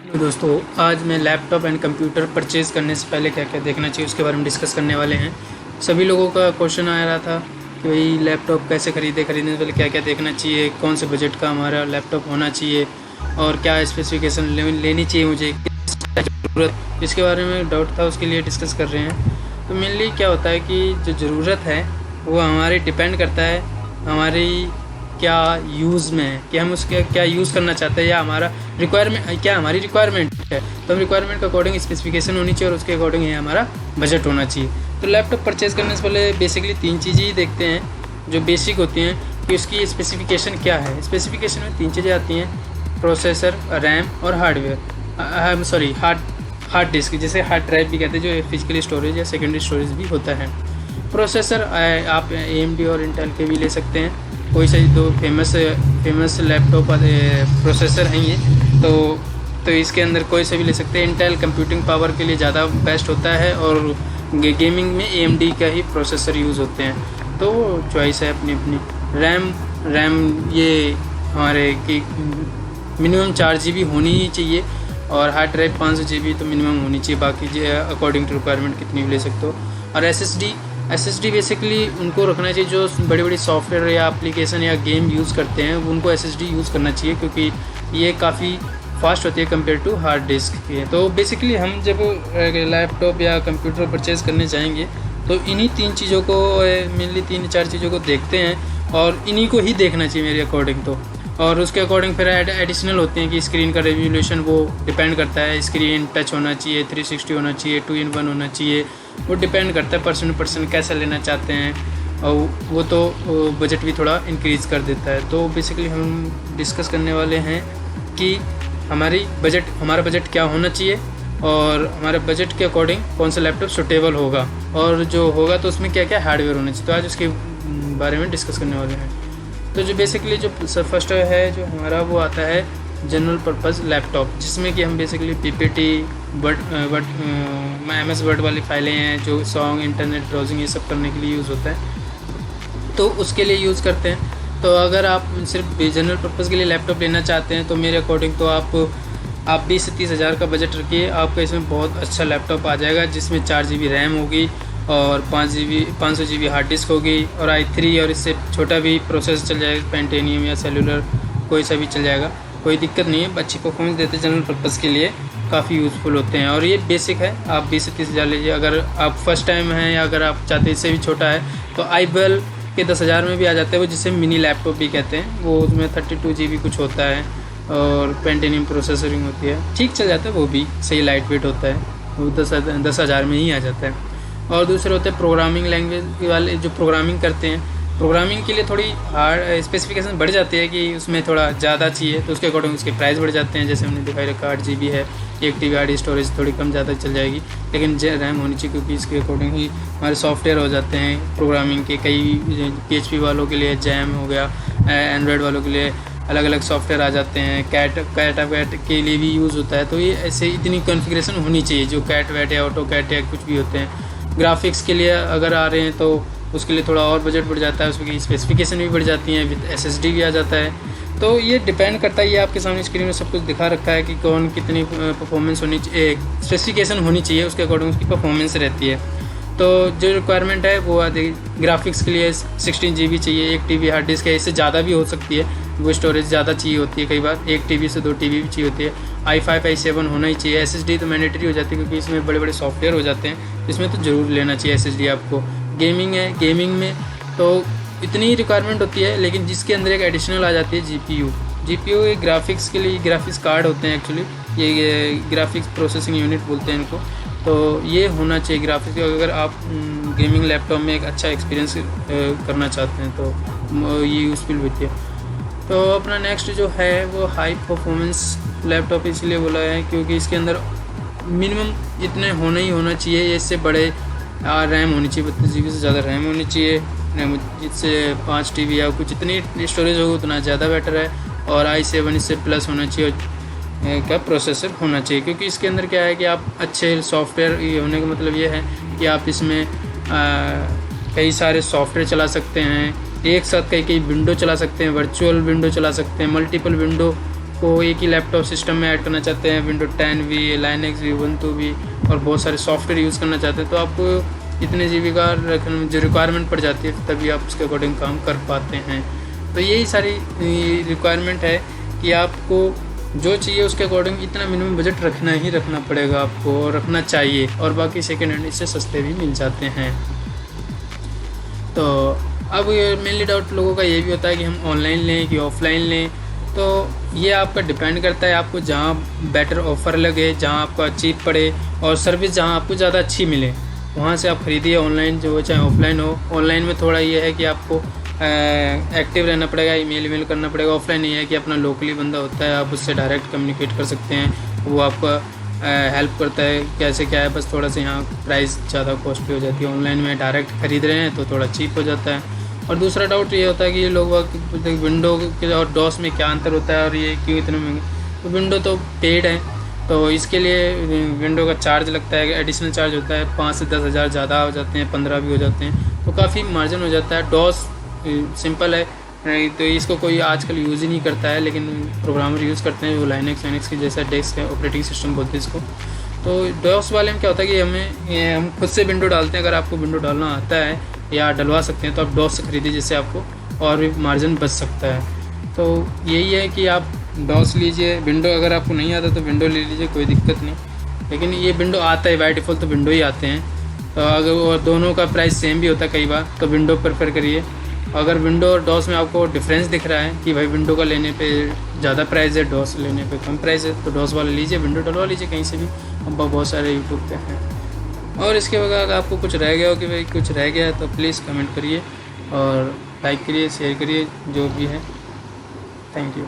Hello दोस्तों, आज मैं लैपटॉप एंड कंप्यूटर परचेज़ करने से पहले क्या क्या देखना चाहिए उसके बारे में डिस्कस करने वाले हैं। सभी लोगों का क्वेश्चन आ रहा था कि भाई लैपटॉप कैसे खरीदने से पहले क्या क्या देखना चाहिए, कौन से बजट का हमारा लैपटॉप होना चाहिए और क्या स्पेसिफिकेशन लेनी चाहिए, मुझे किस ज़रूरत, इसके बारे में डाउट था, उसके लिए डिस्कस कर रहे हैं। तो मेनली क्या होता है कि जो ज़रूरत है वो हमारे डिपेंड करता है हमारी क्या यूज़ में है, कि हम उसके क्या यूज़ करना चाहते हैं या हमारा रिक्वायरमेंट क्या हमारी रिक्वायरमेंट है। तो हम रिक्वायरमेंट के अकॉर्डिंग स्पेसिफिकेशन होनी चाहिए और उसके अकॉर्डिंग ही हमारा बजट होना चाहिए। तो लैपटॉप परचेज़ करने से पहले बेसिकली 3 चीज़ें ही देखते हैं जो बेसिक होती हैं कि उसकी स्पेसिफिकेशन क्या है। स्पेसिफिकेशन में 3 चीज़ें आती हैं, प्रोसेसर, रैम और हार्डवेयर, हार्ड डिस्क, जिसे हार्ड ड्राइव भी कहते हैं, जो फिजिकल स्टोरेज या सेकेंडरी स्टोरेज भी होता है। प्रोसेसर आप AMD और इंटेल के भी ले सकते हैं, कोई से 2 फेमस लैपटॉप प्रोसेसर हैं ये, तो इसके अंदर कोई से भी ले सकते हैं। इंटेल कंप्यूटिंग पावर के लिए ज़्यादा बेस्ट होता है और गेमिंग में AMD का ही प्रोसेसर यूज़ होते हैं, तो चॉइस है अपनी अपनी। रैम ये हमारे की मिनिमम 4 GB होनी ही चाहिए और हार्ड ड्राइव 500 GB तो मिनिमम होनी चाहिए, बाकी अकॉर्डिंग टू रिक्वायरमेंट कितनी भी ले सकते हो। और SSD बेसिकली उनको रखना चाहिए जो बड़ी बड़ी सॉफ्टवेयर या एप्लीकेशन या गेम यूज़ करते हैं, उनको SSD यूज़ करना चाहिए क्योंकि ये काफ़ी फास्ट होती है कंपेयर टू हार्ड डिस्क के। तो बेसिकली हम जब लैपटॉप या कंप्यूटर परचेज़ करने जाएंगे तो इन्हीं 3 चीज़ों को, मेनली 3-4 चीज़ों को देखते हैं और इन्हीं को ही देखना चाहिए मेरे अकॉर्डिंग। तो और उसके अकॉर्डिंग फिर एडिशनल होते हैं कि स्क्रीन का रेजोल्यूशन वो डिपेंड करता है, स्क्रीन टच होना चाहिए, 360 होना चाहिए, 2-in-1 होना चाहिए, वो डिपेंड करता है पर्सन कैसा लेना चाहते हैं, और वो तो बजट भी थोड़ा इंक्रीज़ कर देता है। तो बेसिकली हम डिस्कस करने वाले हैं कि हमारा बजट क्या होना चाहिए और हमारे बजट के अकॉर्डिंग कौन सा लैपटॉप सूटेबल होगा, और जो होगा तो उसमें क्या क्या हार्डवेयर होना चाहिए। तो आज उसके बारे में डिस्कस करने वाले हैं। तो जो बेसिकली जो फर्स्ट है जो हमारा, वो आता है जनरल पर्पज़ लैपटॉप, जिसमें कि हम बेसिकली PPT, MS वर्ड वाली फाइलें हैं जो सॉन्ग, इंटरनेट ब्राउजिंग ये सब करने के लिए यूज़ होता है, तो उसके लिए यूज़ करते हैं। तो अगर आप सिर्फ जनरल पर्पज़ के लिए लैपटॉप लेना चाहते हैं तो मेरे अकॉर्डिंग तो आप 20 से 30 हज़ार का बजट रखिए, आपका इसमें बहुत अच्छा लैपटॉप आ जाएगा, जिसमें 4 GB रैम होगी और 500 GB हार्ड डिस्क होगी और i3 और इससे छोटा भी प्रोसेसर चल जाएगा, पेंटिनियम या सेलुलर कोई सा भी चल जाएगा, कोई दिक्कत नहीं है। अच्छी परफॉर्मेंस देते हैं, जनरल पर्पज़ के लिए काफ़ी यूज़फुल होते हैं और ये बेसिक है। आप 20 से 30 हज़ार लीजिए। अगर आप फर्स्ट टाइम हैं या अगर आप चाहते हैं इससे भी छोटा है तो i12 के 10 हज़ार में भी आ जाता है, वो जिसे मिनी लैपटॉप भी कहते हैं, वो उसमें 32 GB कुछ होता है और पेंटिनियम प्रोसेसरिंग होती है, ठीक चल जाता है, वो भी सही लाइट वेट होता है, वो 10 हज़ार में ही आ जाता है। और दूसरे होते हैं प्रोग्रामिंग लैंग्वेज वाले, जो प्रोग्रामिंग करते हैं, प्रोग्रामिंग के लिए थोड़ी हार्ड स्पेसिफिकेशन बढ़ जाती है कि उसमें थोड़ा ज़्यादा चाहिए, तो उसके अकॉर्डिंग उसके प्राइस बढ़ जाते हैं। जैसे हमने दिखाई रखा 8 GB है, 1 TB हार्ड स्टोरेज थोड़ी कम ज़्यादा चल जाएगी, लेकिन रैम होनी चाहिए क्योंकि इसके अकॉर्डिंग ही हमारे सॉफ्टवेयर हो जाते हैं प्रोग्रामिंग के। कई PHP वालों के लिए जैम हो गया, एंड्रॉयड वालों के लिए अलग अलग सॉफ्टवेयर आ जाते हैं, कैट के लिए भी यूज़ होता है। तो ये ऐसे इतनी कॉन्फ़िगरेशन होनी चाहिए, जो कैट या ऑटो कैट या कुछ भी होते हैं। ग्राफिक्स के लिए अगर आ रहे हैं तो उसके लिए थोड़ा और बजट बढ़ जाता है, उसकी स्पेसिफिकेशन भी बढ़ जाती है, विद SSD भी आ जाता है। तो ये डिपेंड करता है, ये आपके सामने स्क्रीन में सब कुछ दिखा रखा है कि कौन कितनी परफॉर्मेंस होनी चाहिए, स्पेसिफिकेशन होनी चाहिए, उसके अकॉर्डिंग उसकी परफॉर्मेंस रहती है। तो जो रिक्वायरमेंट है वो ग्राफिक्स के लिए 16 GB चाहिए, 1 TB हार्ड डिस्क है, इससे ज़्यादा भी हो सकती है, वो स्टोरेज ज़्यादा चाहिए होती है, कई बार 1 TB से 2 TB भी चाहिए होती है। i5 i7 होना ही चाहिए। SSD तो मैंडेटरी हो जाती है क्योंकि इसमें बड़े बड़े सॉफ्टवेयर हो जाते हैं, इसमें तो ज़रूर लेना चाहिए SSD आपको। गेमिंग है, गेमिंग में तो इतनी ही रिक्वायरमेंट होती है, लेकिन जिसके अंदर एक एडिशनल आ जाती है GPU एक ग्राफिक्स के लिए, ग्राफिक्स कार्ड होते हैं एक्चुअली, ये ग्राफिक्स प्रोसेसिंग यूनिट बोलते हैं इनको, तो ये होना चाहिए ग्राफिक्स। अगर आप गेमिंग लैपटॉप में एक अच्छा एक्सपीरियंस करना चाहते हैं तो ये यूज़फुल होती है। तो अपना नेक्स्ट जो है वो हाई परफॉर्मेंस लैपटॉप इसलिए बोला है क्योंकि इसके अंदर मिनिमम इतने होना चाहिए, इससे बड़े रैम होनी चाहिए, 32 GB से ज़्यादा रैम होनी चाहिए, जिससे 5 TB या कुछ इतनी स्टोरेज होगी उतना ज़्यादा बेटर है, और i7 इससे प्लस होना चाहिए का प्रोसेसर होना चाहिए। क्योंकि इसके अंदर क्या है कि आप अच्छे सॉफ्टवेयर होने का मतलब ये है कि आप इसमें कई सारे सॉफ्टवेयर चला सकते हैं, एक साथ कई विंडो चला सकते हैं, वर्चुअल विंडो चला सकते हैं, मल्टीपल विंडो इसको एक ही लैपटॉप सिस्टम में ऐड करना चाहते हैं, विंडो 10 भी, लाइनक्स भी, ubuntu भी और बहुत सारे सॉफ्टवेयर यूज़ करना चाहते हैं, तो आपको इतने GB का जो रिक्वायरमेंट पड़ जाती है, तभी आप उसके अकॉर्डिंग काम कर पाते हैं। तो यही सारी रिक्वायरमेंट है कि आपको जो चाहिए उसके अकॉर्डिंग इतना मिनिमम बजट रखना पड़ेगा आपको, और रखना चाहिए, और बाकी सेकेंड हैंड इससे सस्ते भी मिल जाते हैं। तो अब मेनली डाउट लोगों का ये भी होता है कि हम ऑनलाइन लें कि ऑफ़लाइन लें, तो ये आपका डिपेंड करता है, आपको जहाँ बेटर ऑफ़र लगे, जहाँ आपका चीप पड़े और सर्विस जहाँ आपको ज़्यादा अच्छी मिले, वहाँ से आप ख़रीदिए। ऑनलाइन जो चाहे ऑफ़लाइन हो। ऑनलाइन में थोड़ा ये है कि आपको एक्टिव रहना पड़ेगा, ईमेल करना पड़ेगा। ऑफ़लाइन ये है कि अपना लोकली बंदा होता है, आप उससे डायरेक्ट कम्युनिकेट कर सकते हैं, वो आपका हेल्प करता है कैसे क्या है। बस थोड़ा सा यहाँ प्राइस ज़्यादा कॉस्टली हो जाती है। ऑनलाइन में डायरेक्ट ख़रीद रहे हैं तो थोड़ा चीप हो जाता है। और दूसरा डाउट ये होता है कि ये लोग विंडो के और डॉस में क्या अंतर होता है और ये क्यों इतने महंगे। तो विंडो तो पेड है, तो इसके लिए विंडो का चार्ज लगता है, एडिशनल चार्ज होता है। 5 से 10 हज़ार ज़्यादा हो जाते हैं, 15 भी हो जाते हैं, तो काफ़ी मार्जिन हो जाता है। डॉस सिंपल है, तो इसको कोई आजकल यूज़ ही नहीं करता है, लेकिन प्रोग्रामर यूज़ करते हैं, वो लाइनक्स की जैसा डेस्क है, ऑपरेटिंग सिस्टम बोलते हैं इसको। तो डॉस वाले में क्या होता है कि हम खुद से विंडो डालते हैं। अगर आपको विंडो डालना आता है या डलवा सकते हैं तो आप डॉस से खरीदिए, जिससे आपको और भी मार्जिन बच सकता है। तो यही है कि आप डॉस लीजिए। विंडो अगर आपको नहीं आता तो विंडो ले लीजिए, कोई दिक्कत नहीं। लेकिन ये विंडो आता है बाय डिफ़ॉल्ट, तो विंडो ही आते हैं। तो अगर वो दोनों का प्राइस सेम भी होता है कई बार, तो विंडो प्रेफर करिए। अगर विंडो और डॉस में आपको डिफरेंस दिख रहा है कि भाई विंडो का लेने पे ज़्यादा प्राइस है, डॉस लेने पे कम प्राइस है, तो डॉस वाला लीजिए, विंडो डलवा लीजिए कहीं से भी। अब बहुत सारे यूट्यूब पे हैं। और इसके बगैर अगर आपको कुछ रह गया हो कि भाई कुछ रह गया है, तो प्लीज़ कमेंट करिए और लाइक करिए, शेयर करिए, जो भी है। Thank you.